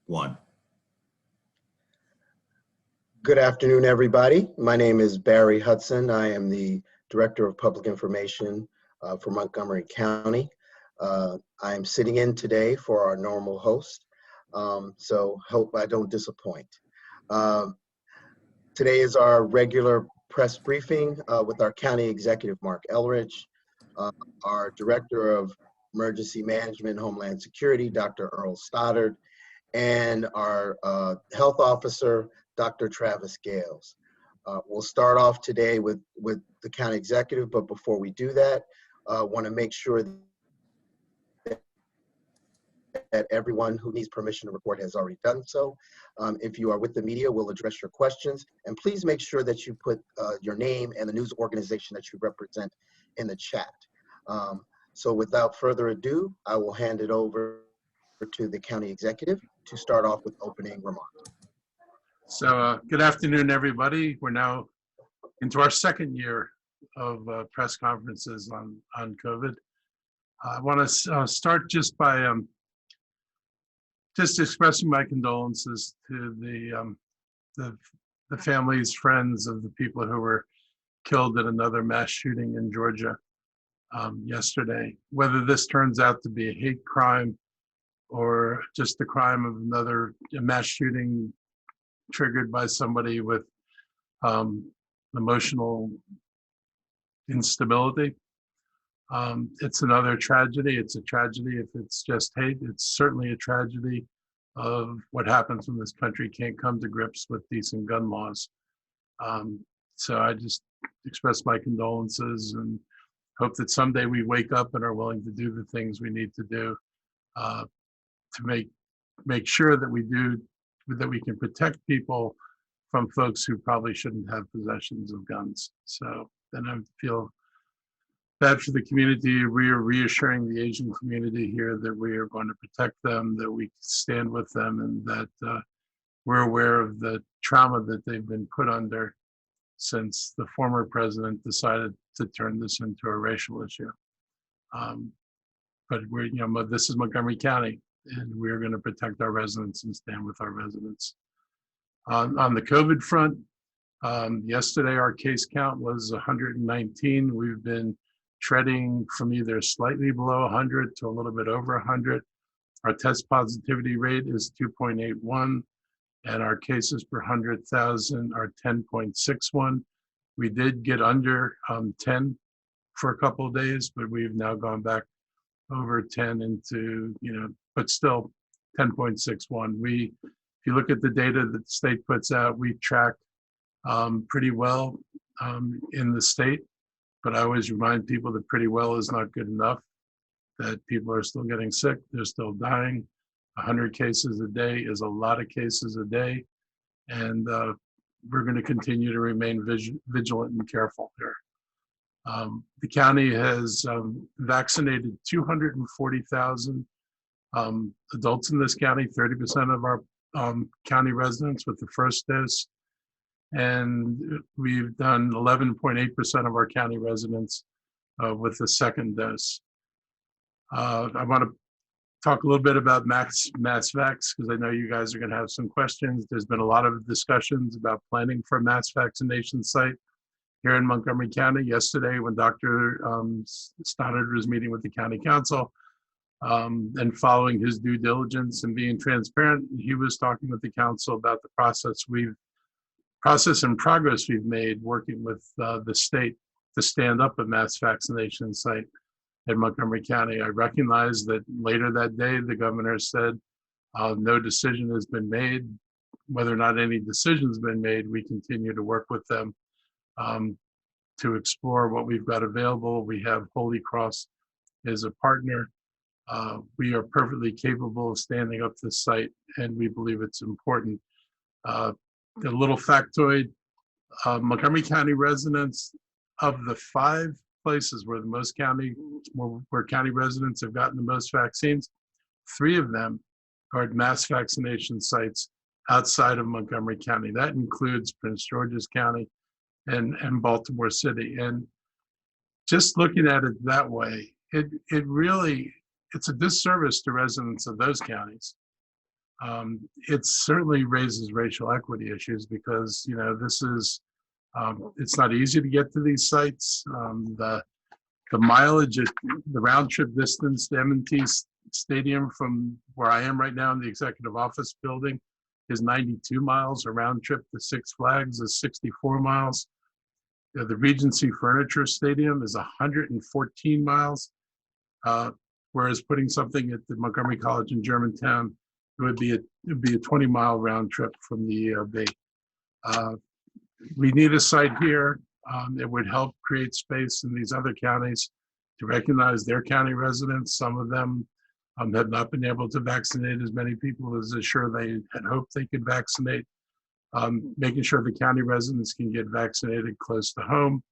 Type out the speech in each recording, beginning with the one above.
One. Good afternoon, everybody. My name is Barry Hudson. I am the Director of Public Information for Montgomery County. I am sitting in today for our normal host, so hope I don't disappoint. Today is our regular press briefing with our County Executive, Marc Elrich, our Director of Emergency Management and Homeland Security, Dr. Earl Stoddard, and our Health Officer, Dr. Travis Gayles. We'll start off today with the County Executive, but before we do that, I want to make sure that everyone who needs permission to report has already done so. If you are with the media, we'll address your questions, and please make sure that you put your name and the news organization that you represent in the chat. So without further ado, I will hand it over to the County Executive to start off with opening remarks. So good afternoon, everybody. We're now into our second year of press conferences on COVID. I want to start just by just expressing my condolences to the families, friends of the people who were killed in another mass shooting in Georgia yesterday. Whether this turns out to be a hate crime or just the crime of another mass shooting triggered by somebody with emotional instability. It's another tragedy. It's a tragedy if it's just hate. It's certainly a tragedy of what happens when this country can't come to grips with decent gun laws. So I just express my condolences and hope that someday we wake up and are willing to do the things we need to do to make sure that we can protect people from folks who probably shouldn't have possessions of guns. So then I feel bad for the community. We are reassuring the Asian community here that we are going to protect them, that we stand with them, and that we're aware of the trauma that they've been put under since the former president decided to turn this into a racial issue. But this is Montgomery County, and we're going to protect our residents and stand with our residents. On the COVID front, yesterday our case count was 119. We've been treading from either slightly below 100 to a little bit over 100. Our test positivity rate is 2.81, and our cases per 100,000 are 10.61. We did get under 10 for a couple of days, but we've now gone back over 10 into, but still 10.61. If you look at the data that the state puts out, we track pretty well in the state, but I always remind people that pretty well is not good enough, that people are still getting sick, they're still dying. 100 cases a day is a lot of cases a day, and we're going to continue to remain vigilant and careful here. The county has vaccinated 240,000 adults in this county, 30% of our county residents with the first dose, and we've done 11.8% of our county residents with the second dose. I want to talk a little bit about mass vax, because I know you guys are going to have some questions. There's been a lot of discussions about planning for a mass vaccination site here in Montgomery County. Yesterday, when Dr. Stoddard was meeting with the county council and following his due diligence and being transparent, he was talking with the council about the process and progress we've made working with the state to stand up a mass vaccination site in Montgomery County. I recognize that later that day, the governor said no decision has been made. Whether or not any decision has been made, we continue to work with them to explore what we've got available. We have Holy Cross as a partner. We are perfectly capable of standing up this site, and we believe it's important. A little factoid, Montgomery County residents, of the 5 places where where county residents have gotten the most vaccines, 3 of them are at mass vaccination sites outside of Montgomery County. That includes Prince George's County and Baltimore City. And just looking at it that way, it's a disservice to residents of those counties It certainly raises racial equity issues because, this is, it's not easy to get to these sites. The mileage, the round trip distance to M&T Stadium from where I am right now in the executive office building is 92 miles. A round trip to Six Flags is 64 miles. The Regency Furniture Stadium is 114 miles. Whereas putting something at the Montgomery College in Germantown, it would be a 20-mile round trip from the bay. We need a site here. It would help create space in these other counties to recognize their county residents. Some of them have not been able to vaccinate as many people as sure they had hoped they could vaccinate. Making sure the county residents can get vaccinated close to home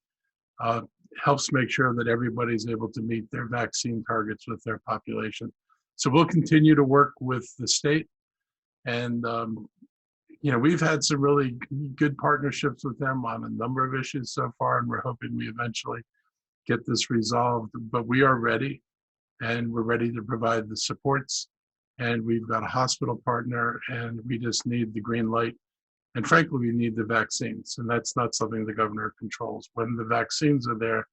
helps make sure that everybody's able to meet their vaccine targets with their population. So we'll continue to work with the state, and we've had some really good partnerships with them on a number of issues so far, and we're hoping we eventually get this resolved. But we are ready, and we're ready to provide the supports, and we've got a hospital partner, and we just need the green light. And frankly, we need the vaccines, and that's not something the governor controls. When the vaccines are there,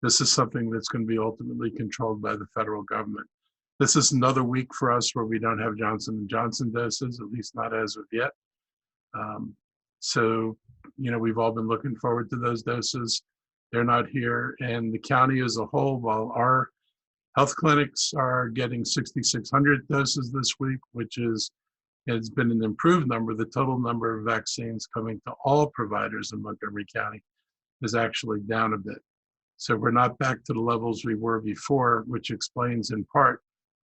this is something that's going to be ultimately controlled by the federal government. This is another week for us where we don't have Johnson & Johnson doses, at least not as of yet. So, we've all been looking forward to those doses. They're not here. And the county as a whole, while our health clinics are getting 6,600 doses this week, which has been an improved number, the total number of vaccines coming to all providers in Montgomery County is actually down a bit. So we're not back to the levels we were before, which explains in part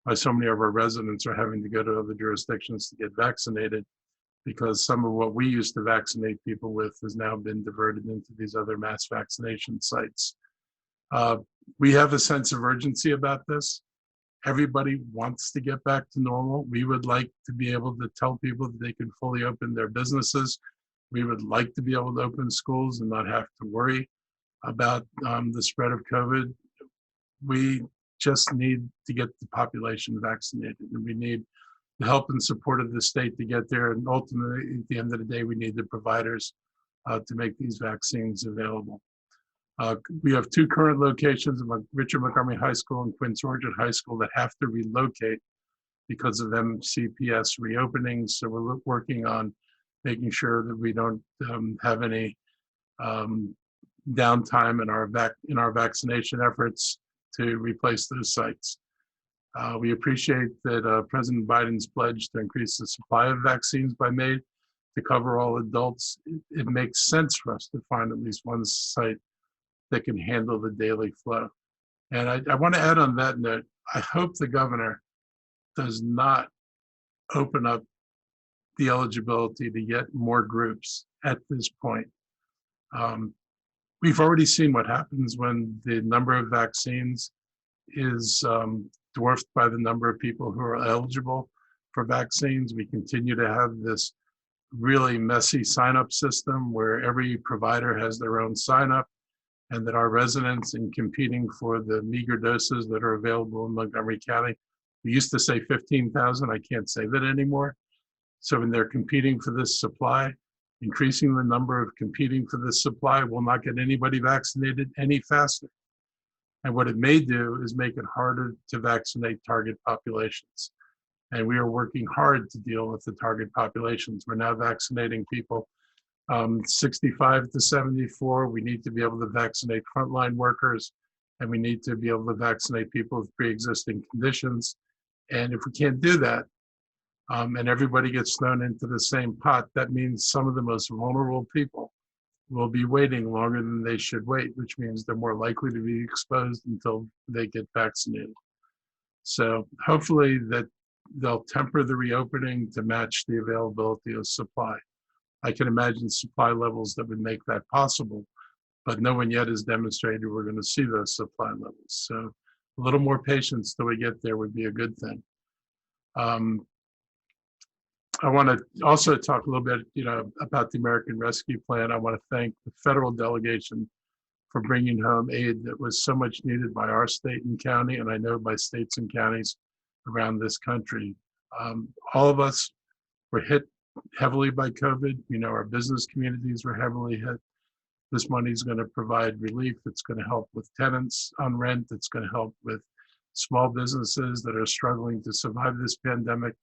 why so many of our residents are having to go to other jurisdictions to get vaccinated, because some of what we used to vaccinate people with has now been diverted into these other mass vaccination sites. We have a sense of urgency about this. Everybody wants to get back to normal. We would like to be able to tell people that they can fully open their businesses. We would like to be able to open schools and not have to worry about the spread of COVID. We just need to get the population vaccinated, and we need the help and support of the state to get there. And ultimately, at the end of the day, we need the providers to make these vaccines available. We have two current locations, Richard Montgomery High School and Quince Orchard High School, that have to relocate because of MCPS reopenings. So we're working on making sure that we don't have any downtime in our vaccination efforts to replace those sites. We appreciate that President Biden's pledge to increase the supply of vaccines by May to cover all adults. It makes sense for us to find at least one site that can handle the daily flow. And I want to add on that note, I hope the governor does not open up the eligibility to get more groups at this point. We've already seen what happens when the number of vaccines is dwarfed by the number of people who are eligible for vaccines. We continue to have this really messy sign-up system where every provider has their own sign-up, and that our residents, in competing for the meager doses that are available in Montgomery County, we used to say 15,000, I can't say that anymore. So when they're competing for this supply, increasing the number of competing for this supply will not get anybody vaccinated any faster. And what it may do is make it harder to vaccinate target populations. And we are working hard to deal with the target populations. We're now vaccinating people 65 to 74. We need to be able to vaccinate frontline workers, and we need to be able to vaccinate people with pre-existing conditions. And if we can't do that, and everybody gets thrown into the same pot, that means some of the most vulnerable people will be waiting longer than they should wait, which means they're more likely to be exposed until they get vaccinated. So hopefully that they'll temper the reopening to match the availability of supply. I can imagine supply levels that would make that possible, but no one yet has demonstrated we're going to see those supply levels. So a little more patience till we get there would be a good thing. I want to also talk a little bit, about the American Rescue Plan. I want to thank the federal delegation for bringing home aid that was so much needed by our state and county, and I know by states and counties around this country. All of us were hit heavily by COVID. Our business communities were heavily hit. This money is going to provide relief. It's going to help with tenants on rent. It's going to help with small businesses that are struggling to survive this pandemic.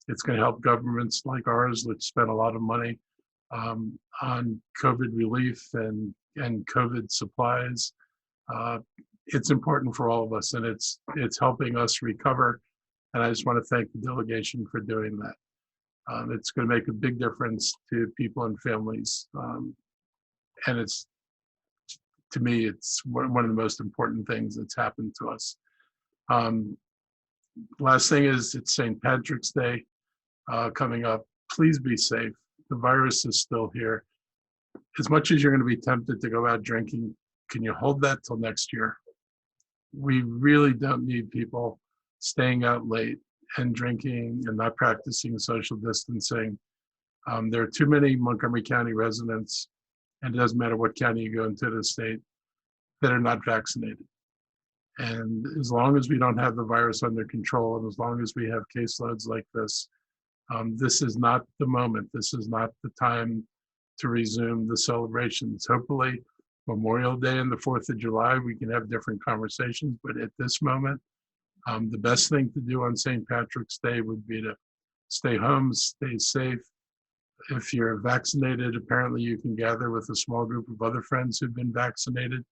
It's going to help governments like ours, which spent a lot of money on COVID relief and COVID supplies. It's important for all of us, and it's helping us recover. And I just want to thank the delegation for doing that. It's going to make a big difference to people and families. And to me, it's one of the most important things that's happened to us. Last thing is, it's St. Patrick's Day coming up. Please be safe. The virus is still here. As much as you're going to be tempted to go out drinking, can you hold that till next year? We really don't need people staying out late and drinking and not practicing social distancing. There are too many Montgomery County residents, and it doesn't matter what county you go into the state, that are not vaccinated. And as long as we don't have the virus under control, and as long as we have caseloads like this, this is not the moment. This is not the time to resume the celebrations. Hopefully, Memorial Day and the 4th of July, we can have different conversations. But at this moment, the best thing to do on St. Patrick's Day would be to stay home, stay safe. If you're vaccinated, apparently you can gather with a small group of other friends who've been vaccinated.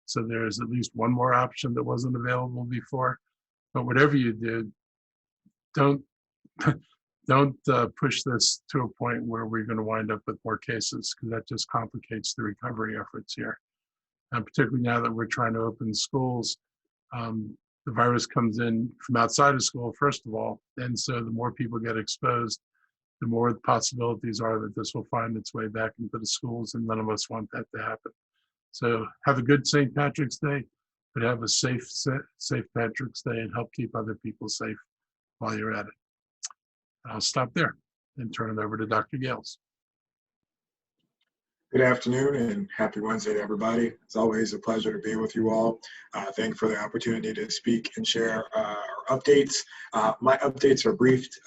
So there's at least one more option that wasn't available before. But whatever you do, don't push this to a point where we're going to wind up with more cases, because that just complicates the recovery efforts here. And particularly now that we're trying to open schools, the virus comes in from outside of school, first of all. And so the more people get exposed, the more the possibilities are that this will find its way back into the schools, and none of us want that to happen. So have a good St. Patrick's Day, but have a safe Patrick's Day, and help keep other people safe while you're at it. I'll stop there and turn it over to Dr. Gayles. Good afternoon and happy Wednesday to everybody. It's always a pleasure to be with you all. Thank you for the opportunity to speak and share our updates. My updates are briefed,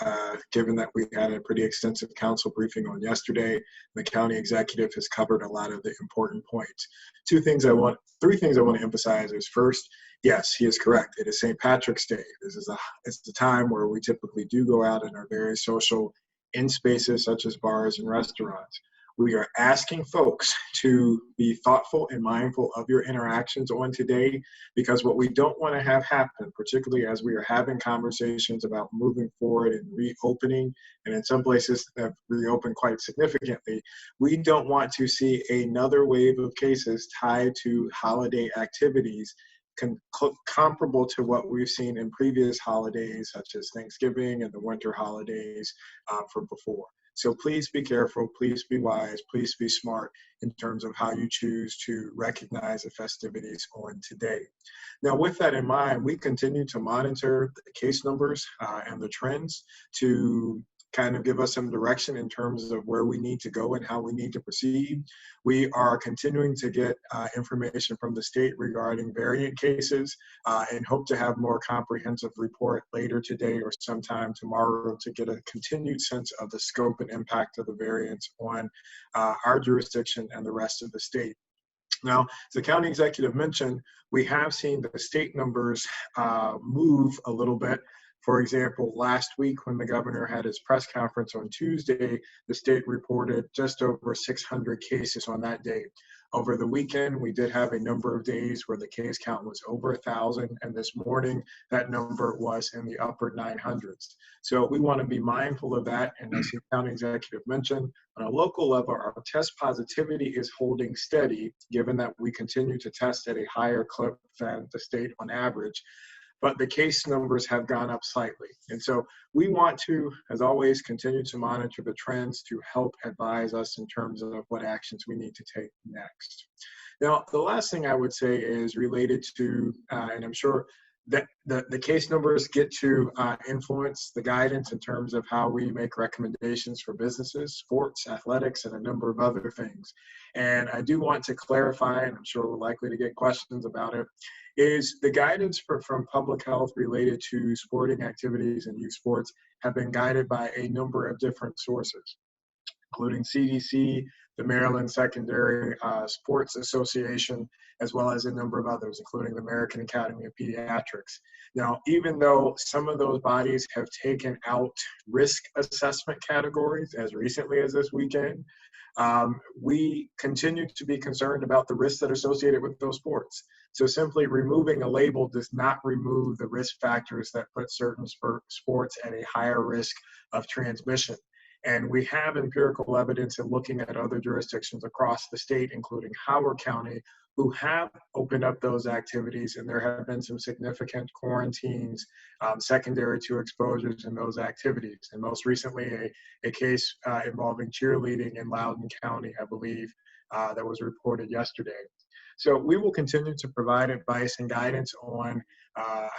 given that we had a pretty extensive council briefing on yesterday. The county executive has covered a lot of the important points. Three things I want to emphasize is, first, yes, he is correct. It is St. Patrick's Day. It's the time where we typically do go out and are very social in spaces such as bars and restaurants. We are asking folks to be thoughtful and mindful of your interactions on today, because what we don't want to have happen, particularly as we are having conversations about moving forward and reopening, and in some places have reopened quite significantly, we don't want to see another wave of cases tied to holiday activities comparable to what we've seen in previous holidays, such as Thanksgiving and the winter holidays from before. So please be careful, please be wise, please be smart in terms of how you choose to recognize the festivities on today. Now, with that in mind, we continue to monitor the case numbers and the trends to kind of give us some direction in terms of where we need to go and how we need to proceed. We are continuing to get information from the state regarding variant cases and hope to have more comprehensive report later today or sometime tomorrow to get a continued sense of the scope and impact of the variants on our jurisdiction and the rest of the state. Now, as the county executive mentioned, we have seen the state numbers move a little bit. For example, last week when the governor had his press conference on Tuesday, the state reported just over 600 cases on that day. Over the weekend, we did have a number of days where the case count was over 1,000, and this morning that number was in the upper 900s. So we want to be mindful of that, and as the county executive mentioned, on a local level, our test positivity is holding steady, given that we continue to test at a higher clip than the state on average. But the case numbers have gone up slightly. And so we want to, as always, continue to monitor the trends to help advise us in terms of what actions we need to take next. Now, the last thing I would say is related to, and I'm sure that the case numbers get to influence the guidance in terms of how we make recommendations for businesses, sports, athletics, and a number of other things. And I do want to clarify, and I'm sure we're likely to get questions about it, is the guidance from public health related to sporting activities and youth sports have been guided by a number of different sources, including CDC, the Maryland Secondary Sports Association, as well as a number of others, including the American Academy of Pediatrics. Now, even though some of those bodies have taken out risk assessment categories as recently as this weekend, we continue to be concerned about the risks that are associated with those sports. So simply removing a label does not remove the risk factors that put certain sports at a higher risk of transmission. And we have empirical evidence in looking at other jurisdictions across the state, including Howard County, who have opened up those activities, and there have been some significant quarantines secondary to exposures in those activities. And most recently, a case involving cheerleading in Loudoun County, I believe, that was reported yesterday. So we will continue to provide advice and guidance on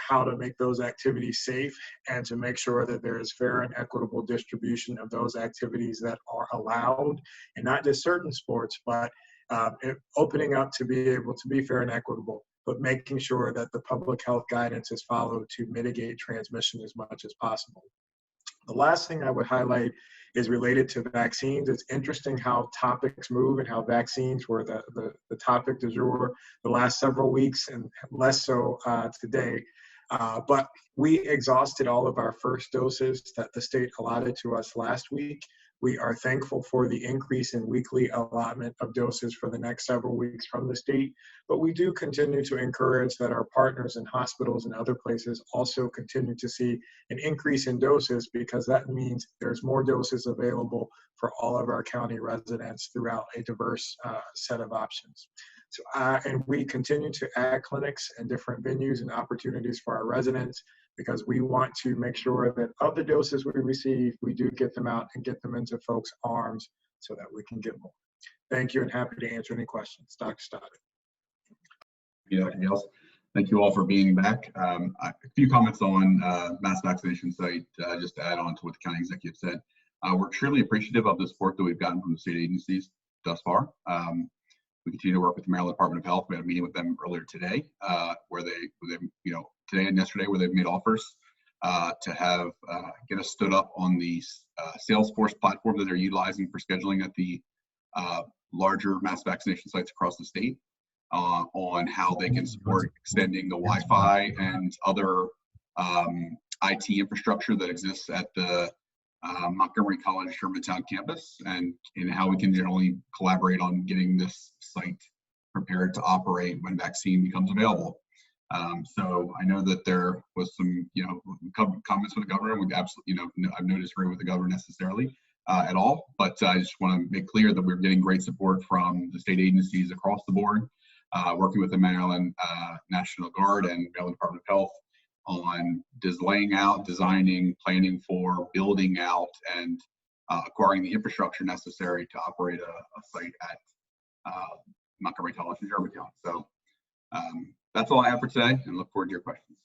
how to make those activities safe and to make sure that there is fair and equitable distribution of those activities that are allowed, and not just certain sports, but opening up to be able to be fair and equitable, but making sure that the public health guidance is followed to mitigate transmission as much as possible. The last thing I would highlight is related to vaccines. It's interesting how topics move and how vaccines were the topic du jour the last several weeks, and less so today. But we exhausted all of our first doses that the state allotted to us last week. We are thankful for the increase in weekly allotment of doses for the next several weeks from the state, but we do continue to encourage that our partners in hospitals and other places also continue to see an increase in doses, because that means there's more doses available for all of our county residents throughout a diverse set of options. So, and we continue to add clinics and different venues and opportunities for our residents, because we want to make sure that of the doses we receive, we do get them out and get them into folks' arms so that we can get more. Thank you, and happy to answer any questions. Dr. Stoddard. Yeah, Dr. Gayles. Thank you all for being back. A few comments on mass vaccination site, just to add on to what the county executive said. We're truly appreciative of the support that we've gotten from the state agencies thus far. We continue to work with the Maryland Department of Health. We had a meeting with them earlier today, where they today and yesterday, where they've made offers to have get us stood up on the Salesforce platform that they're utilizing for scheduling at the larger mass vaccination sites across the state, on how they can support extending the Wi-Fi and other IT infrastructure that exists at the Montgomery College Germantown campus, and how we can generally collaborate on getting this site prepared to operate when vaccine becomes available. So I know that there was some, comments from the governor. We absolutely, I've no disagreement with the governor necessarily at all, but I just want to make clear that we're getting great support from the state agencies across the board, working with the Maryland National Guard and Maryland Department of Health on laying out, designing, planning for, building out, and acquiring the infrastructure necessary to operate a site at Montgomery College in Germantown. So that's all I have for today, and look forward to your questions.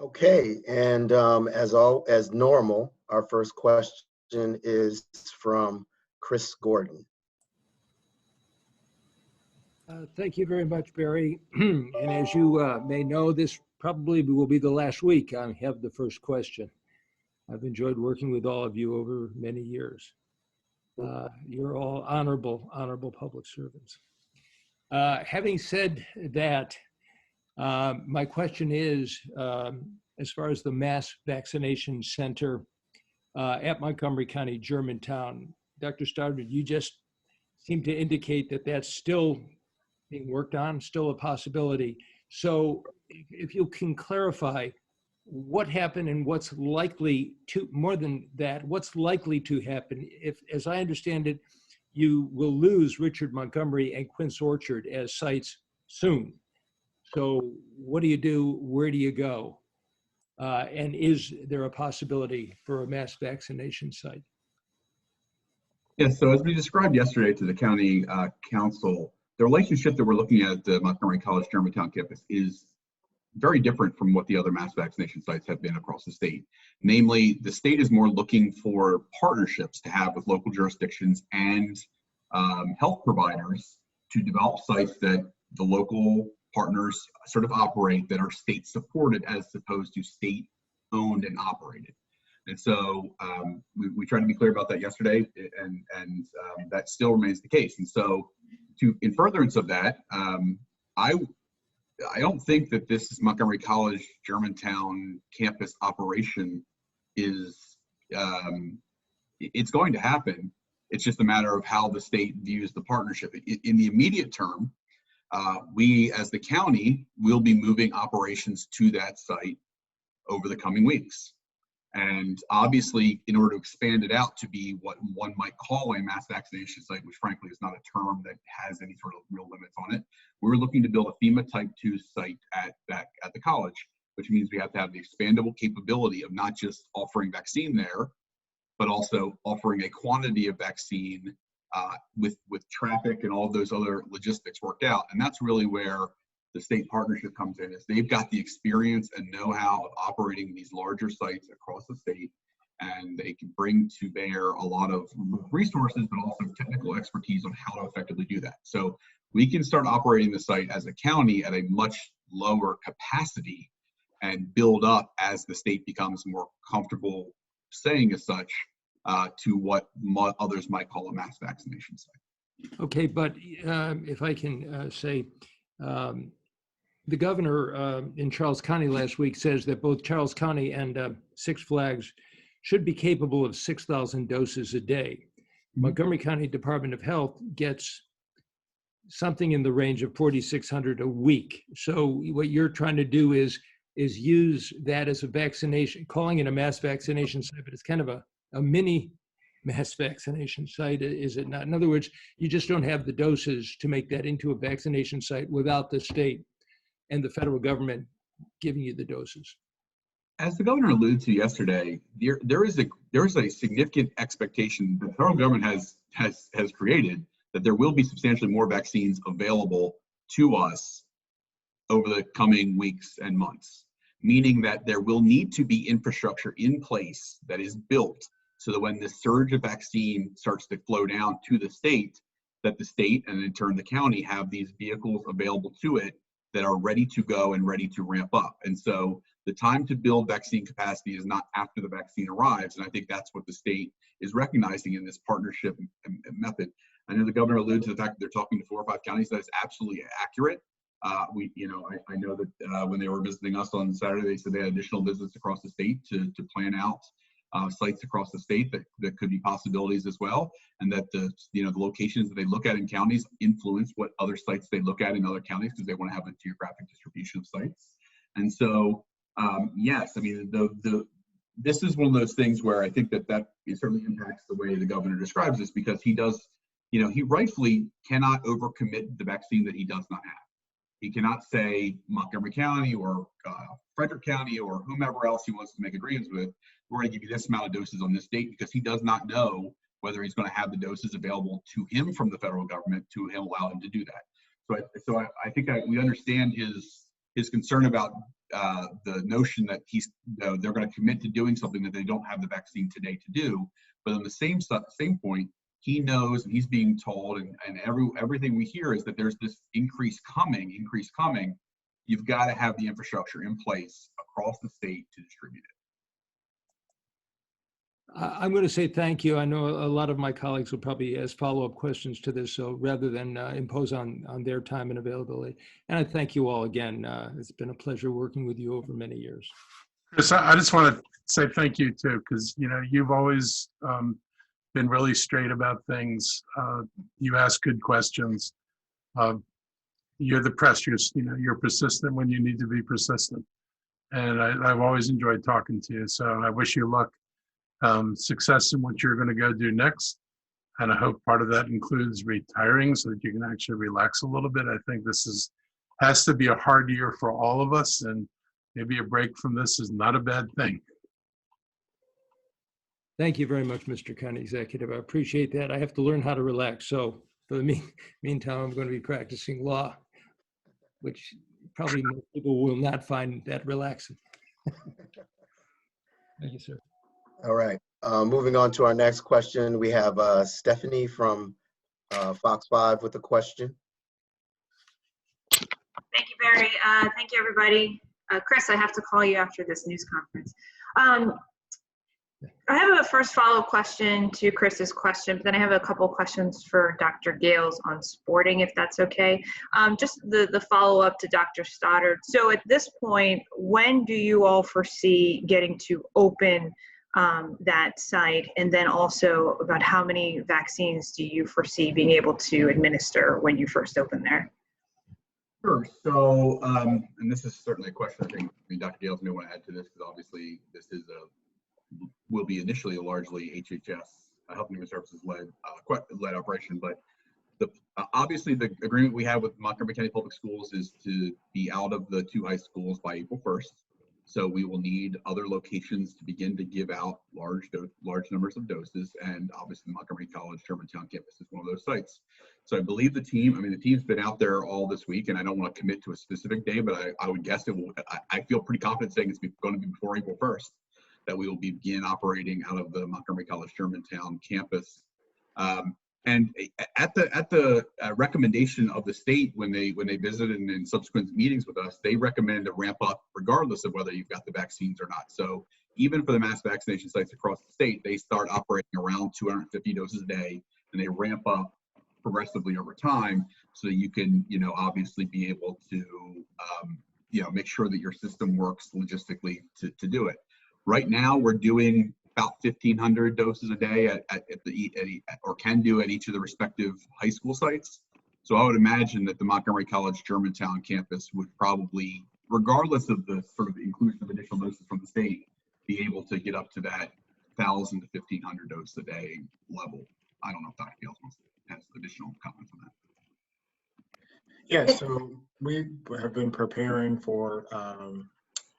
Okay, and as normal, our first question is from Chris Gordon. Thank you very much, Barry. And as you may know, this probably will be the last week I have the first question. I've enjoyed working with all of you over many years. You're all honorable public servants. Having said that, my question is, as far as the mass vaccination center at Montgomery County, Germantown, Dr. Stoddard, you just seem to indicate that that's still being worked on, still a possibility. So if you can clarify what happened and what's likely to, more than that, what's likely to happen if, as I understand it, you will lose Richard Montgomery and Quince Orchard as sites soon. So what do you do? Where do you go? And is there a possibility for a mass vaccination site? Yes, so as we described yesterday to the county council, the relationship that we're looking at the Montgomery College Germantown campus is very different from what the other mass vaccination sites have been across the state. Namely, the state is more looking for partnerships to have with local jurisdictions and health providers to develop sites that the local partners sort of operate that are state supported as opposed to state owned and operated. And so we tried to be clear about that yesterday, and that still remains the case. And so in furtherance of that, I don't think that this Montgomery College Germantown campus operation is, it's going to happen. It's just a matter of how the state views the partnership. In the immediate term, we as the county will be moving operations to that site over the coming weeks. And obviously, in order to expand it out to be what one might call a mass vaccination site, which frankly is not a term that has any sort of real limits on it, we're looking to build a FEMA Type 2 site at the college, which means we have to have the expandable capability of not just offering vaccine there, but also offering a quantity of vaccine with traffic and all those other logistics worked out. And that's really where the state partnership comes in, is they've got the experience and know-how of operating these larger sites across the state, and they can bring to bear a lot of resources, but also technical expertise on how to effectively do that. So we can start operating the site as a county at a much lower capacity and build up as the state becomes more comfortable saying as such to what others might call a mass vaccination site. Okay, but if I can say, the governor in Charles County last week says that both Charles County and Six Flags should be capable of 6,000 doses a day. Montgomery County Department of Health gets something in the range of 4,600 a week. So what you're trying to do is use that as a vaccination, calling it a mass vaccination site, but it's kind of a mini mass vaccination site, is it not? In other words, you just don't have the doses to make that into a vaccination site without the state and the federal government giving you the doses. As the governor alluded to yesterday, there is a significant expectation that the federal government has created that there will be substantially more vaccines available to us over the coming weeks and months, meaning that there will need to be infrastructure in place that is built so that when this surge of vaccine starts to flow down to the state, that the state and in turn the county have these vehicles available to it that are ready to go and ready to ramp up. And so the time to build vaccine capacity is not after the vaccine arrives. And I think that's what the state is recognizing in this partnership method. I know the governor alluded to the fact that they're talking to 4 or 5 counties. That is absolutely accurate. I know that when they were visiting us on Saturday, they said they had additional visits across the state to plan out sites across the state that could be possibilities as well, and that the locations that they look at in counties influence what other sites they look at in other counties because they want to have a geographic distribution of sites. And so yes, I mean this is one of those things where I think that it certainly impacts the way the governor describes this, because he does, he rightfully cannot overcommit the vaccine that he does not have. He cannot say Montgomery County or Frederick County or whomever else he wants to make agreements with, we're going to give you this amount of doses on this date, because he does not know whether he's going to have the doses available to him from the federal government to allow him to do that. So I think we understand his concern about the notion that they're going to commit to doing something that they don't have the vaccine today to do. But on the same point, he knows, and he's being told, and everything we hear is that there's this increase coming. You've got to have the infrastructure in place across the state to distribute it. I'm going to say thank you. I know a lot of my colleagues will probably ask follow-up questions to this, so rather than impose on their time and availability. And I thank you all again. It's been a pleasure working with you over many years. Chris, I just want to say thank you too, because you've always been really straight about things. You ask good questions. You're the press. You're persistent when you need to be persistent, and I've always enjoyed talking to you. So I wish you luck. Success in what you're going to go do next. And I hope part of that includes retiring so that you can actually relax a little bit. I think this has to be a hard year for all of us, and maybe a break from this is not a bad thing. Thank you very much, Mr. County Executive. I appreciate that. I have to learn how to relax. So for the meantime, I'm going to be practicing law, which probably most people will not find that relaxing. Thank you, sir. All right. Moving on to our next question, we have Stephanie from Fox 5 with a question. Thank you very Barry. Thank you, everybody. Chris, I have to call you after this news conference. I have a first follow-up question to Chris's question, but then I have a couple questions for Dr. Gayles on sporting, if that's okay. Just the follow-up to Dr. Stoddard. So at this point, when do you all foresee getting to open that site? And then also about how many vaccines do you foresee being able to administer when you first open there? Sure. So, and this is certainly a question I think Dr. Gayles may want to add to this, because obviously this is will be initially a largely HHS, Health and Human Services led operation. But obviously the agreement we have with Montgomery County Public Schools is to be out of the 2 high schools by April 1st. So we will need other locations to begin to give out large numbers of doses, and obviously the Montgomery College Germantown campus is one of those sites. So I believe the team's been out there all this week, and I don't want to commit to a specific day, but I would guess it will. I feel pretty confident saying it's going to be before April 1st that we will begin operating out of the Montgomery College Germantown campus. And at the recommendation of the state, when they visited and in subsequent meetings with us, they recommend a ramp up regardless of whether you've got the vaccines or not. So even for the mass vaccination sites across the state, they start operating around 250 doses a day, and they ramp up progressively over time, so that you can, obviously be able to, make sure that your system works logistically to do it. Right now, we're doing about 1,500 doses a day or can do at each of the respective high school sites. So I would imagine that the Montgomery College Germantown campus would probably, regardless of the sort of inclusion of additional doses from the state, be able to get up to that 1,000 to 1,500 doses a day level. I don't know if Dr. Gayles has additional comments on that. Yeah, so we have been preparing for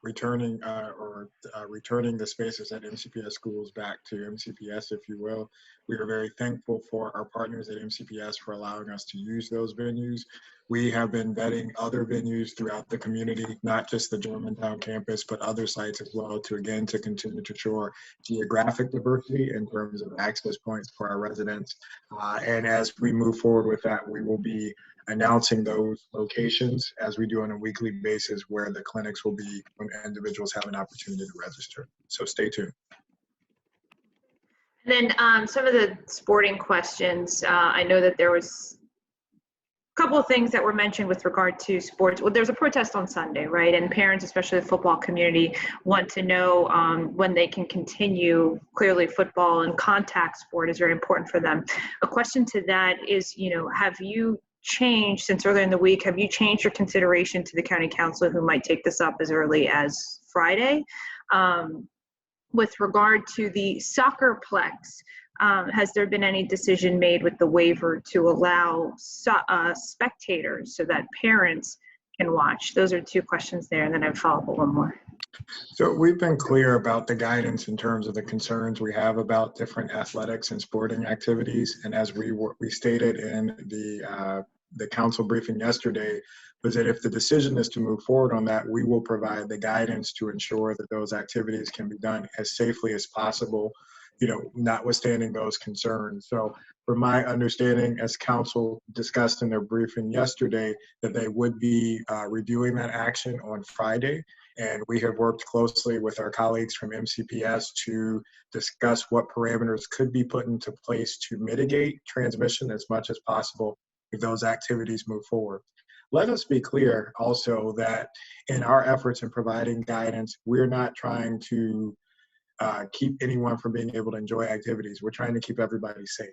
returning the spaces at MCPS schools back to MCPS, if you will. We are very thankful for our partners at MCPS for allowing us to use those venues. We have been vetting other venues throughout the community, not just the Germantown campus, but other sites as well, to continue to ensure geographic diversity in terms of access points for our residents. And as we move forward with that, we will be announcing those locations as we do on a weekly basis, where the clinics will be when individuals have an opportunity to register. So stay tuned. And then some of the sporting questions, I know that there was a couple of things that were mentioned with regard to sports. Well, there's a protest on Sunday, right? And parents, especially the football community, want to know when they can continue. Clearly, football and contact sport is very important for them. A question to that is, have you changed since earlier in the week? Have you changed your consideration to the county council, who might take this up as early as Friday? With regard to the soccerplex, has there been any decision made with the waiver to allow spectators so that parents can watch? Those are 2 questions there, and then I'd follow up with one more. So we've been clear about the guidance in terms of the concerns we have about different athletics and sporting activities. And as we stated in the council briefing yesterday, was that if the decision is to move forward on that, we will provide the guidance to ensure that those activities can be done as safely as possible, notwithstanding those concerns. So from my understanding, as council discussed in their briefing yesterday, that they would be reviewing that action on Friday. And we have worked closely with our colleagues from MCPS to discuss what parameters could be put into place to mitigate transmission as much as possible if those activities move forward. Let us be clear also that in our efforts in providing guidance, we're not trying to keep anyone from being able to enjoy activities. We're trying to keep everybody safe.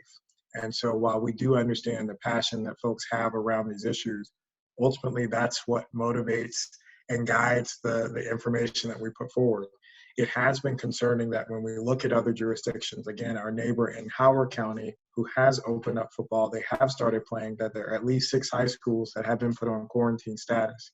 And so while we do understand the passion that folks have around these issues, ultimately that's what motivates and guides the information that we put forward. It has been concerning that when we look at other jurisdictions, again, our neighbor in Howard County, who has opened up football, they have started playing, that there are at least 6 high schools that have been put on quarantine status.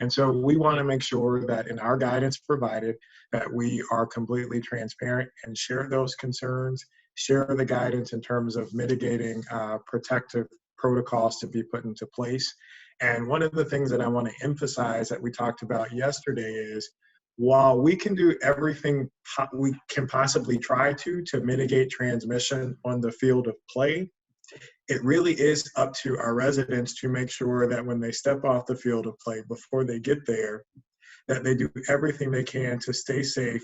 And so we want to make sure that in our guidance provided, that we are completely transparent and share those concerns, share the guidance in terms of mitigating protective protocols to be put into place. And one of the things that I want to emphasize that we talked about yesterday is, while we can do everything we can possibly try to mitigate transmission on the field of play, it really is up to our residents to make sure that when they step off the field of play, before they get there, that they do everything they can to stay safe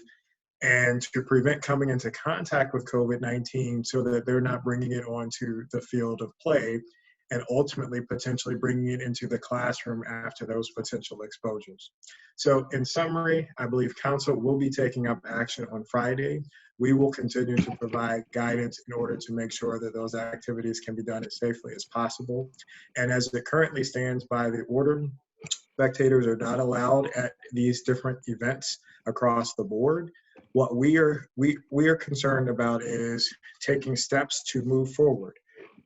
and to prevent coming into contact with COVID-19 so that they're not bringing it onto the field of play and ultimately potentially bringing it into the classroom after those potential exposures. So in summary, I believe council will be taking up action on Friday. We will continue to provide guidance in order to make sure that those activities can be done as safely as possible. And as it currently stands by the order, spectators are not allowed at these different events across the board. What we are concerned about is taking steps to move forward,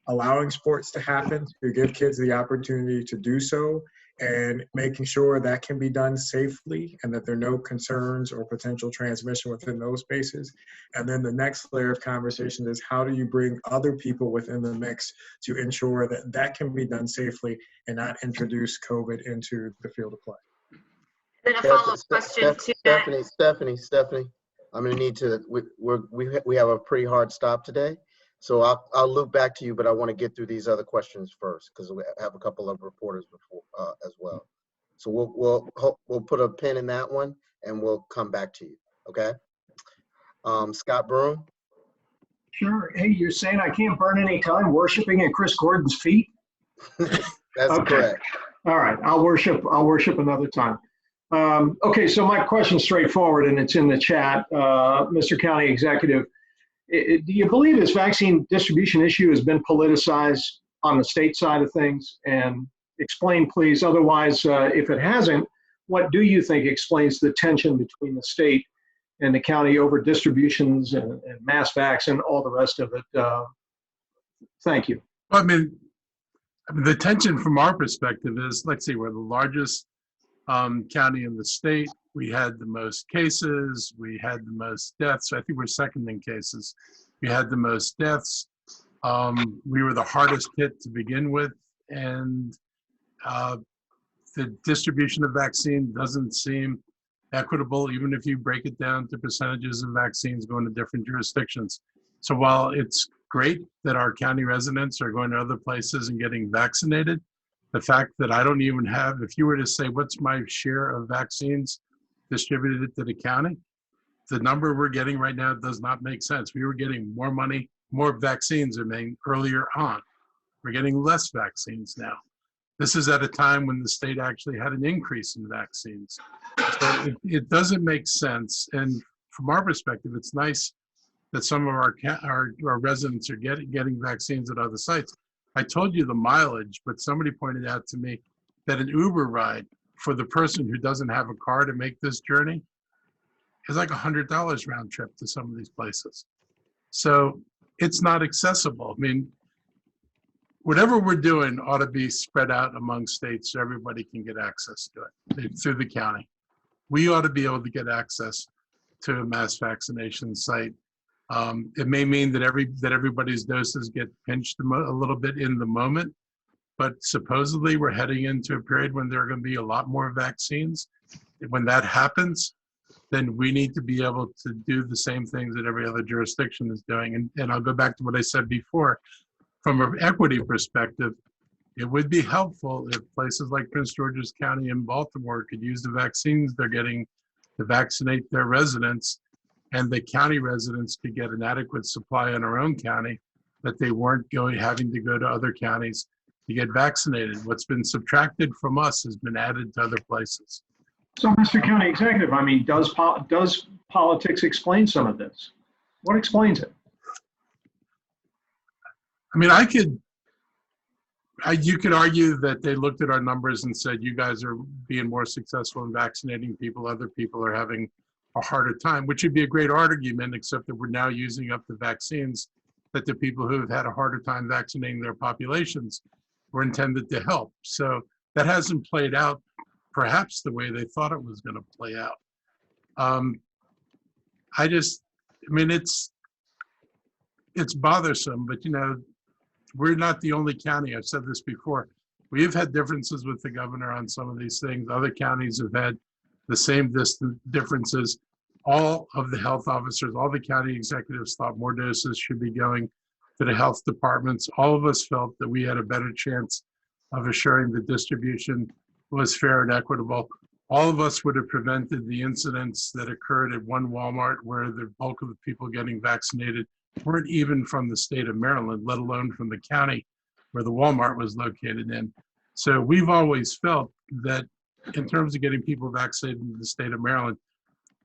allowing sports to happen, to give kids the opportunity to do so, and making sure that can be done safely and that there are no concerns or potential transmission within those spaces. And then the next layer of conversation is how do you bring other people within the mix to ensure that that can be done safely and not introduce COVID into the field of play. Then a follow-up question to that. Stephanie, I'm gonna need to, we have a pretty hard stop today. So I'll loop back to you, but I want to get through these other questions first because we have a couple of reporters before as well. So we'll put a pin in that one and we'll come back to you. Okay. Scott Broom. Sure. Hey, you're saying I can't burn any time worshiping at Chris Gordon's feet? That's okay. Correct. All right. I'll worship another time. Okay. So my question's straightforward and it's in the chat. Mr. County Executive, do you believe this vaccine distribution issue has been politicized on the state side of things? And explain, please. Otherwise, if it hasn't, what do you think explains the tension between the state and the county over distributions and mass vax and all the rest of it? Thank you. Well, I mean, the tension from our perspective is, let's see, we're the largest county in the state. We had the most cases. We had the most deaths. I think we're second in cases. We had the most deaths. We were the hardest hit to begin with. And the distribution of vaccine doesn't seem equitable, even if you break it down to percentages of vaccines going to different jurisdictions. So while it's great that our county residents are going to other places and getting vaccinated, the fact that I don't even have, if you were to say, what's my share of vaccines distributed to the county, the number we're getting right now does not make sense. We were getting more money, more vaccines earlier on. We're getting less vaccines now. This is at a time when the state actually had an increase in vaccines. So it doesn't make sense. And from our perspective, it's nice that some of our residents are getting vaccines at other sites. I told you the mileage, but somebody pointed out to me that an Uber ride for the person who doesn't have a car to make this journey is like $100 round trip to some of these places. So it's not accessible. I mean, whatever we're doing ought to be spread out among states so everybody can get access to it through the county. We ought to be able to get access to a mass vaccination site. It may mean that everybody's doses get pinched a little bit in the moment, but supposedly we're heading into a period when there are going to be a lot more vaccines. When that happens, then we need to be able to do the same things that every other jurisdiction is doing. And I'll go back to what I said before. From an equity perspective, it would be helpful if places like Prince George's County and Baltimore could use the vaccines they're getting to vaccinate their residents, and the county residents could get an adequate supply in our own county, that they weren't having to go to other counties to get vaccinated. What's been subtracted from us has been added to other places. So, Mr. County Executive, I mean, does politics explain some of this? What explains it? I mean, you could argue that they looked at our numbers and said, you guys are being more successful in vaccinating people, other people are having a harder time, which would be a great argument, except that we're now using up the vaccines that the people who have had a harder time vaccinating their populations were intended to help. So that hasn't played out perhaps the way they thought it was going to play out. I mean, it's bothersome, but you know, we're not the only county. I've said this before. We've had differences with the governor on some of these things. Other counties have had the same differences. All of the health officers, all the county executives thought more doses should be going to the health departments. All of us felt that we had a better chance of assuring the distribution was fair and equitable. All of us would have prevented the incidents that occurred at one Walmart where the bulk of the people getting vaccinated weren't even from the state of Maryland, let alone from the county where the Walmart was located in. So we've always felt that in terms of getting people vaccinated in the state of Maryland,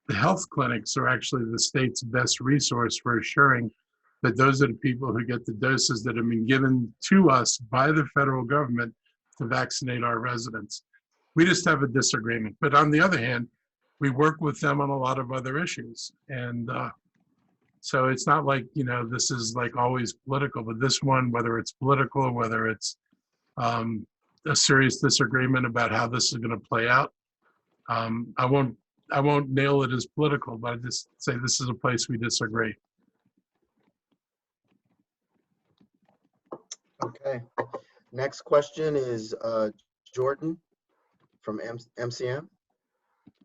the health clinics are actually the state's best resource for assuring that those are the people who get the doses that have been given to us by the federal government to vaccinate our residents. We just have a disagreement. But on the other hand, we work with them on a lot of other issues. And so it's not like, you know, this is like always political, but this one, whether it's political, whether it's a serious disagreement about how this is going to play out, I won't nail it as political, but I just say this is a place we disagree. Okay. Next question is Jordan from MCM.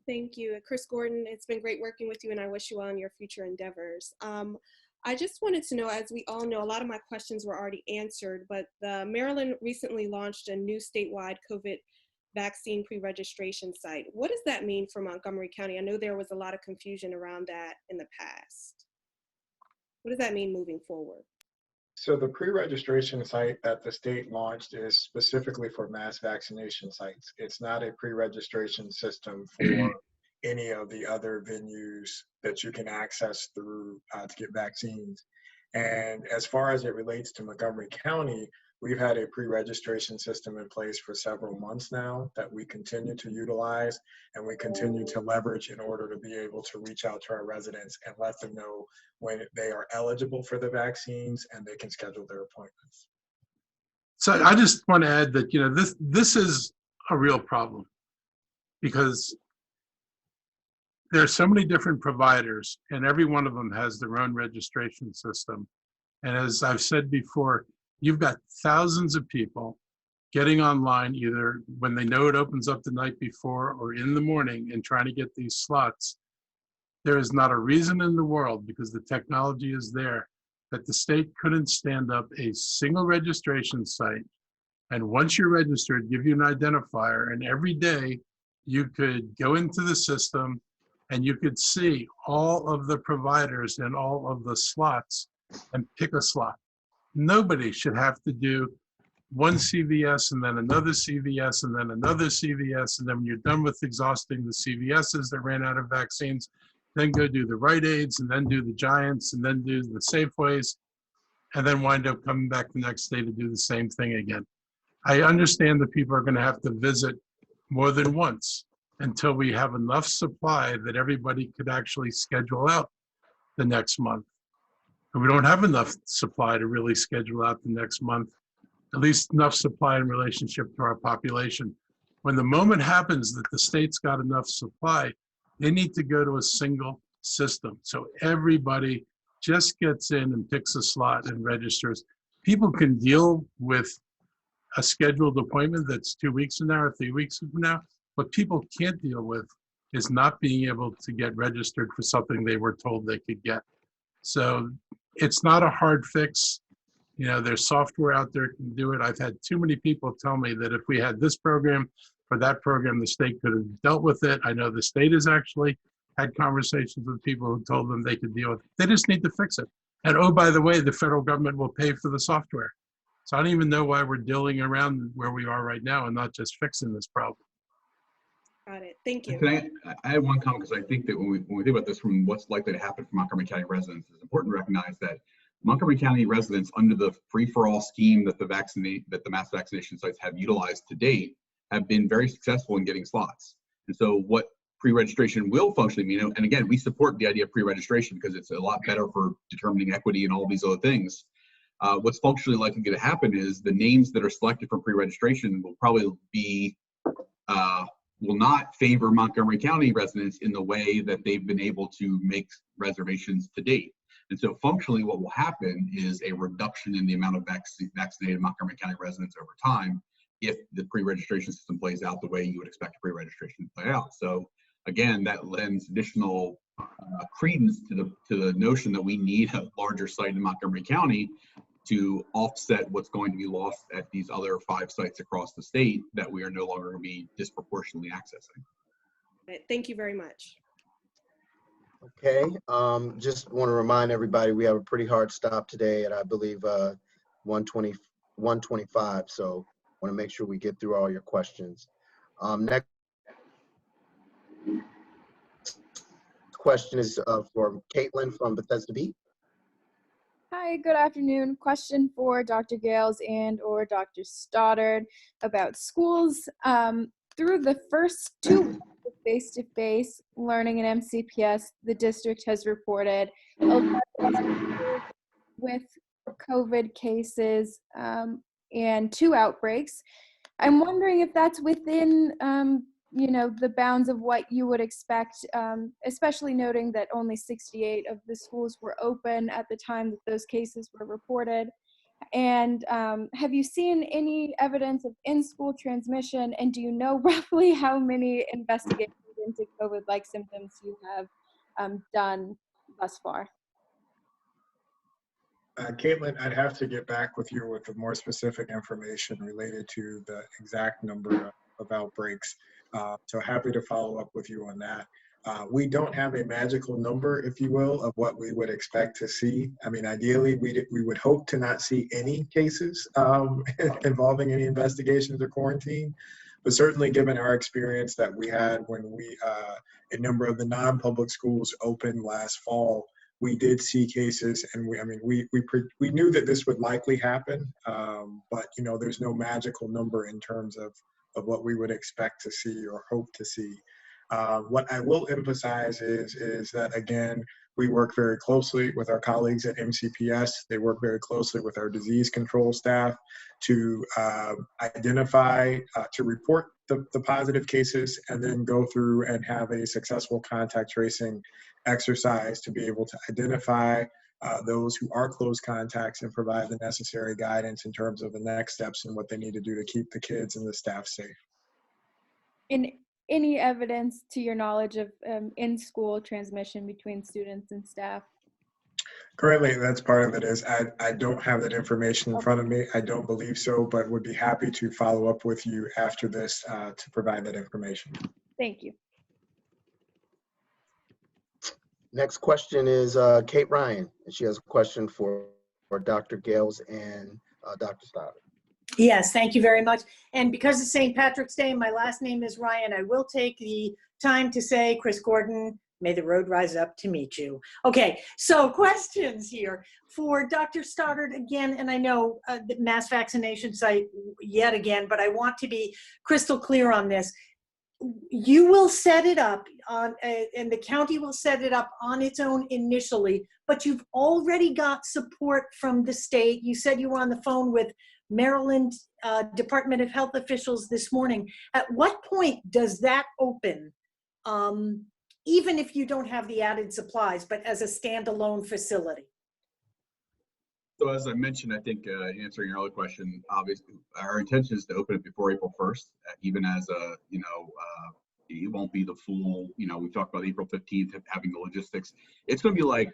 Thank you. Chris Gordon, it's been great working with you and I wish you well in your future endeavors. I just wanted to know, as we all know, a lot of my questions were already answered, but Maryland recently launched a new statewide COVID vaccine pre-registration site. What does that mean for Montgomery County? I know there was a lot of confusion around that in the past. What does that mean moving forward? So the pre-registration site that the state launched is specifically for mass vaccination sites. It's not a pre-registration system for any of the other venues that you can access through to get vaccines. And as far as it relates to Montgomery County, we've had a pre-registration system in place for several months now that we continue to utilize and we continue to leverage in order to be able to reach out to our residents and let them know when they are eligible for the vaccines and they can schedule their appointments. So I just want to add that, you know, this is a real problem because there are so many different providers and every one of them has their own registration system. And as I've said before, you've got thousands of people getting online either when they know it opens up the night before or in the morning and trying to get these slots. There is not a reason in the world, because the technology is there, that the state couldn't stand up a single registration site. And once you're registered, give you an identifier, and every day you could go into the system and you could see all of the providers and all of the slots and pick a slot. Nobody should have to do one CVS and then another CVS and then another CVS. And then when you're done with exhausting the CVSs that ran out of vaccines, then go do the Rite Aids and then do the Giants and then do the Safeways and then wind up coming back the next day to do the same thing again. I understand that people are going to have to visit more than once until we have enough supply that everybody could actually schedule out the next month. And we don't have enough supply to really schedule out the next month, at least enough supply in relationship to our population. When the moment happens that the state's got enough supply, they need to go to a single system. So everybody just gets in and picks a slot and registers. People can deal with a scheduled appointment that's 2 weeks from now or 3 weeks from now. What people can't deal with is not being able to get registered for something they were told they could get. So it's not a hard fix. You know, there's software out there that can do it. I've had too many people tell me that if we had this program or that program, the state could have dealt with it. I know the state has actually had conversations with people who told them they could deal with it. They just need to fix it. And oh, by the way, the federal government will pay for the software. So I don't even know why we're dealing around where we are right now and not just fixing this problem. Got it. Thank you. Can I have one comment, because I think that when we think about this from what's likely to happen for Montgomery County residents, it's important to recognize that Montgomery County residents, under the free-for-all scheme that the mass vaccination sites have utilized to date, have been very successful in getting slots. And so what pre-registration will functionally mean, and again, we support the idea of pre-registration because it's a lot better for determining equity and all these other things. What's functionally likely going to happen is the names that are selected for pre-registration will probably be will not favor Montgomery County residents in the way that they've been able to make reservations to date. And so functionally what will happen is a reduction in the amount of vaccinated Montgomery County residents over time if the pre-registration system plays out the way you would expect a pre-registration to play out. So again, that lends additional credence to the notion that we need a larger site in Montgomery County to offset what's going to be lost at these other 5 sites across the state that we are no longer going to be disproportionately accessing. Thank you very much. Okay, just want to remind everybody we have a pretty hard stop today at, I believe, 125. So want to make sure we get through all your questions. Next question is for Caitlin from Bethesda Beat. Hi, good afternoon. Question for Dr. Gayles and or Dr. Stoddard about schools. Through the first 2 weeks of face-to-face learning in MCPS, the district has reported with COVID cases and 2 outbreaks. I'm wondering if that's within the bounds of what you would expect, especially noting that only 68 of the schools were open at the time that those cases were reported. And have you seen any evidence of in-school transmission? And do you know roughly how many investigations into COVID-like symptoms you have done thus far? Caitlin, I'd have to get back with you with the more specific information related to the exact number of outbreaks. So happy to follow up with you on that. We don't have a magical number, if you will, of what we would expect to see. I mean, ideally, we would hope to not see any cases involving any investigations or quarantine. But certainly, given our experience that we had when a number of the non-public schools opened last fall, we did see cases, and we knew that this would likely happen, but there's no magical number in terms of what we would expect to see or hope to see. What I will emphasize is that, again, we work very closely with our colleagues at MCPS. They work very closely with our disease control staff to identify, to report the positive cases, and then go through and have a successful contact tracing exercise to be able to identify those who are close contacts and provide the necessary guidance in terms of the next steps and what they need to do to keep the kids and the staff safe. In any evidence, to your knowledge, of in-school transmission between students and staff? Currently, that's part of it. Is I don't have that information in front of me. I don't believe so, but would be happy to follow up with you after this to provide that information. Thank you. Next question is Kate Ryan, and she has a question for Dr. Gayles and Dr. Stoddard. Yes, thank you very much. And because it's St. Patrick's Day, my last name is Ryan, I will take the time to say, Chris Gordon, may the road rise up to meet you. Okay, so questions here for Dr. Stoddard again, and I know the mass vaccination site yet again, but I want to be crystal clear on this. You will set it up on, and the county will set it up on its own initially, but you've already got support from the state. You said you were on the phone with Maryland Department of Health officials this morning. At what point does that open, even if you don't have the added supplies, but as a standalone facility? So as I mentioned, I think answering your other question, obviously our intention is to open it before April 1st, even as it won't be the full, we talked about April 15th having the logistics. It's going to be like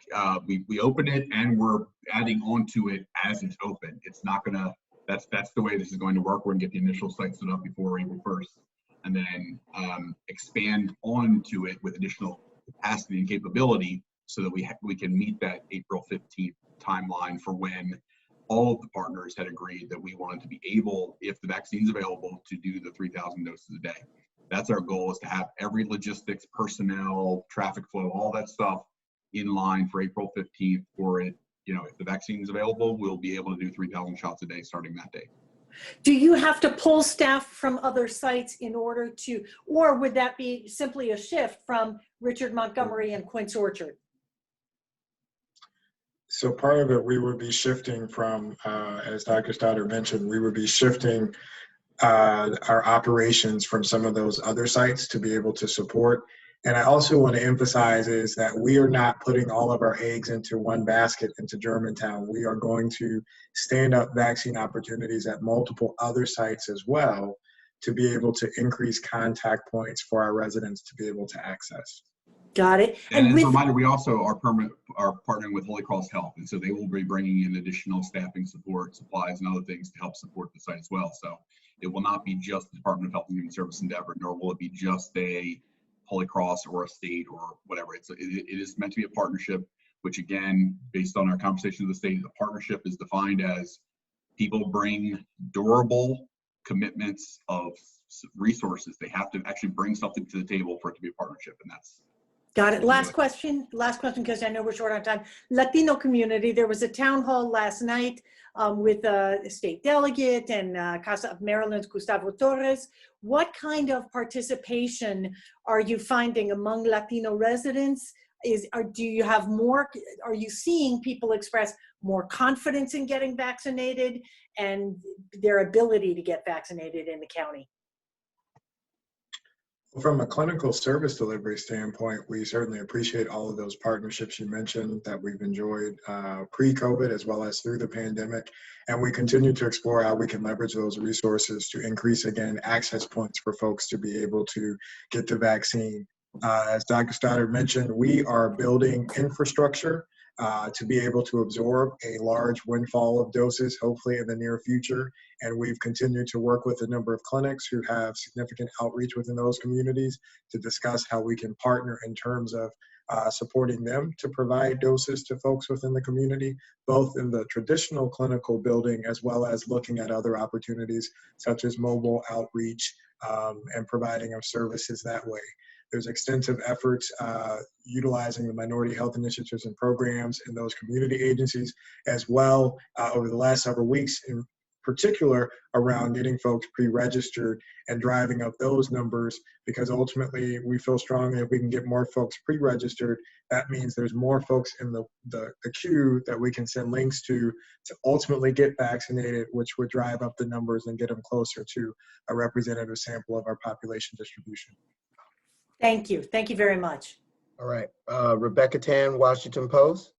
we open it and we're adding onto it as it's open. It's not going to, that's the way this is going to work. We're going to get the initial site set up before April 1st and then expand onto it with additional capacity and capability so that we can meet that April 15th timeline for when all of the partners had agreed that we wanted to be able, if the vaccine's available, to do the 3,000 doses a day. That's our goal, is to have every logistics, personnel, traffic flow, all that stuff in line for April 15th for it. If the vaccine is available, we'll be able to do 3,000 shots a day starting that day. Do you have to pull staff from other sites in order to, or would that be simply a shift from Richard, Montgomery, and Quince Orchard? So part of it, we would be shifting from, as Dr. Stoddard mentioned, we would be shifting our operations from some of those other sites to be able to support. And I also want to emphasize is that we are not putting all of our eggs into one basket into Germantown. We are going to stand up vaccine opportunities at multiple other sites as well to be able to increase contact points for our residents to be able to access. Got it. And as a with, reminder, we also are partnering with Holy Cross Health, and so they will be bringing in additional staffing support, supplies, and other things to help support the site as well. So it will not be just the Department of Health and Human Service endeavor, nor will it be just a Holy Cross or a state or whatever. It is meant to be a partnership, which again, based on our conversation with the state, the partnership is defined as people bring durable commitments of resources. They have to actually bring something to the table for it to be a partnership, and that's. got it. Last question, because I know we're short on time. Latino community, there was a town hall last night with a state delegate and Casa of Maryland's Gustavo Torres. What kind of participation are you finding among Latino residents? Do you have more, are you seeing people express more confidence in getting vaccinated and their ability to get vaccinated in the county? From a clinical service delivery standpoint, we certainly appreciate all of those partnerships you mentioned that we've enjoyed pre-COVID as well as through the pandemic. And we continue to explore how we can leverage those resources to increase, again, access points for folks to be able to get the vaccine. As Dr. Stoddard mentioned, we are building infrastructure to be able to absorb a large windfall of doses, hopefully in the near future. And we've continued to work with a number of clinics who have significant outreach within those communities to discuss how we can partner in terms of supporting them to provide doses to folks within the community, both in the traditional clinical building as well as looking at other opportunities such as mobile outreach and providing of services that way. There's extensive efforts utilizing the minority health initiatives and programs in those community agencies as well over the last several weeks, in particular around getting folks pre-registered and driving up those numbers, because ultimately we feel strongly if we can get more folks pre-registered, that means there's more folks in the queue that we can send links to ultimately get vaccinated, which would drive up the numbers and get them closer to a representative sample of our population distribution. Thank you. Thank you very much. All right. Rebecca Tan, Washington Post.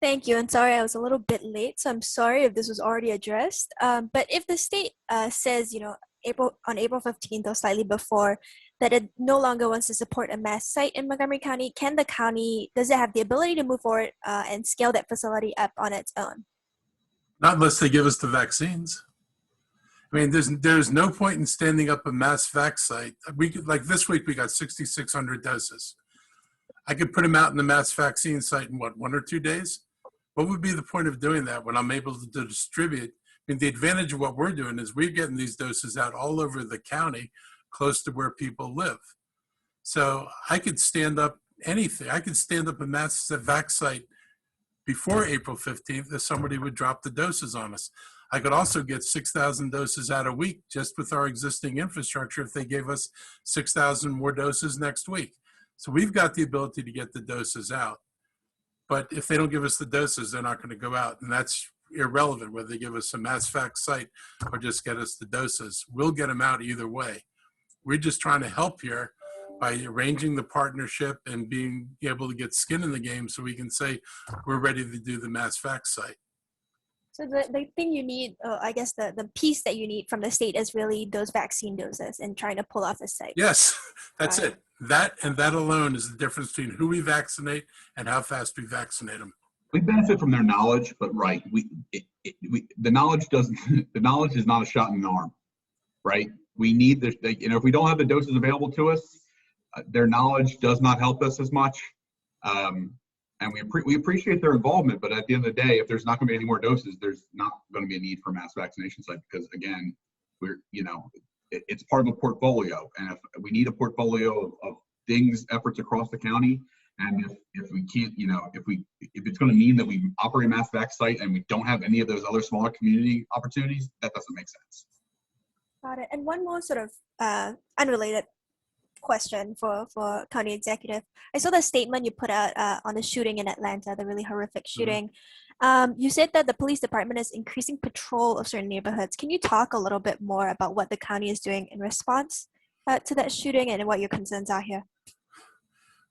Thank you. And sorry, I was a little bit late, so I'm sorry if this was already addressed. But if the state says, on April 15th or slightly before, that it no longer wants to support a mass site in Montgomery County, does it have the ability to move forward and scale that facility up on its own? Not unless they give us the vaccines. I mean, there's no point in standing up a mass vac site. Like this week, we got 6,600 doses. I could put them out in the mass vaccine site in what, 1 or 2 days? What would be the point of doing that when I'm able to distribute? I mean, the advantage of what we're doing is we're getting these doses out all over the county, close to where people live. So I could stand up anything. I could stand up a mass vac site before April 15th if somebody would drop the doses on us. I could also get 6,000 doses out a week just with our existing infrastructure if they gave us 6,000 more doses next week. So we've got the ability to get the doses out. But if they don't give us the doses, they're not going to go out. And that's irrelevant whether they give us a mass vac site or just get us the doses. We'll get them out either way. We're just trying to help here by arranging the partnership and being able to get skin in the game so we can say we're ready to do the mass vac site. So the thing you need, I guess the piece that you need from the state is really those vaccine doses and trying to pull off the site. Yes, that's it. That and that alone is the difference between who we vaccinate and how fast we vaccinate them. We benefit from their knowledge, but right, the knowledge doesn't. The knowledge is not a shot in the arm, right? We need this. If we don't have the doses available to us, their knowledge does not help us as much. And we appreciate their involvement, but at the end of the day, if there's not going to be any more doses, there's not going to be a need for a mass vaccination site because, again, it's part of a portfolio, and if we need a portfolio of things, efforts across the county, and if we can't, if it's going to mean that we operate a mass vac site and we don't have any of those other smaller community opportunities, that doesn't make sense. Got it. And one more sort of unrelated question for county executive. I saw the statement you put out on the shooting in Atlanta, the really horrific shooting. You said that the police department is increasing patrol of certain neighborhoods. Can you talk a little bit more about what the county is doing in response to that shooting and what your concerns are here?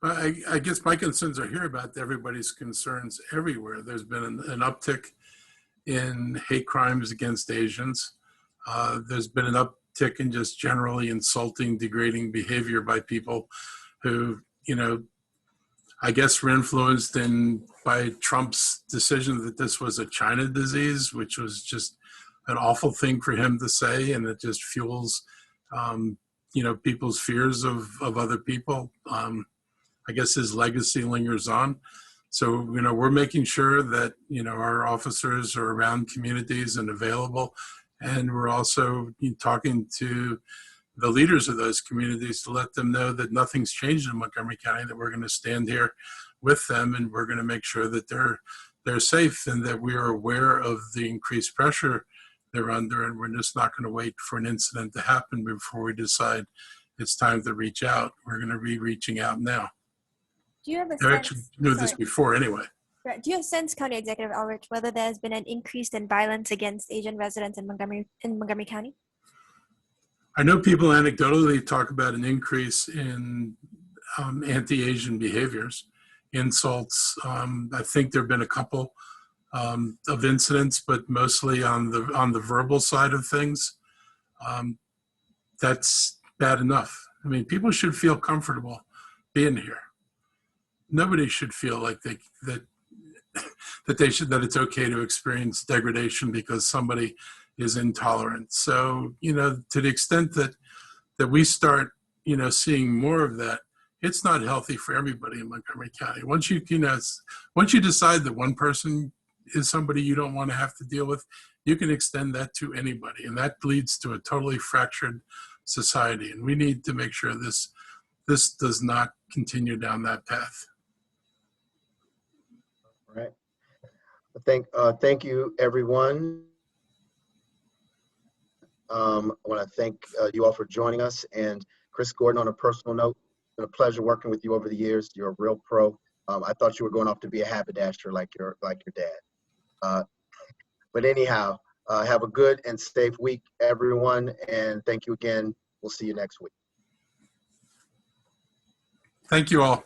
Well, I guess my concerns are here about everybody's concerns everywhere. There's been an uptick in hate crimes against Asians. There's been an uptick in just generally insulting, degrading behavior by people who, I guess we're influenced by Trump's decision that this was a China disease, which was just an awful thing for him to say, and it just fuels, people's fears of other people. I guess his legacy lingers on. So, we're making sure that, our officers are around communities and available. And we're also talking to the leaders of those communities to let them know that nothing's changed in Montgomery County, that we're going to stand here with them and we're going to make sure that they're safe and that we are aware of the increased pressure they're under, and we're just not going to wait for an incident to happen before we decide it's time to reach out. We're going to be reaching out now. Do you have a They actually sense? knew this before anyway. Right. Do you have a sense, County Executive Elrich, whether there's been an increase in violence against Asian residents in Montgomery County? I know people anecdotally talk about an increase in anti-Asian behaviors, insults. I think there have been a couple of incidents, but mostly on the verbal side of things. That's bad enough. I mean, people should feel comfortable being here. Nobody should feel like that it's okay to experience degradation because somebody is intolerant. So, to the extent that we start, seeing more of that, it's not healthy for everybody in Montgomery County. Once you decide that one person is somebody you don't want to have to deal with, you can extend that to anybody. And that leads to a totally fractured society. And we need to make sure this does not continue down that path. All right. Thank you, everyone. I want to thank you all for joining us. And Chris Gordon, on a personal note, it's been a pleasure working with you over the years. You're a real pro. I thought you were going off to be a haberdasher like your dad. But anyhow, have a good and safe week, everyone. And thank you again. We'll see you next week. Thank you all.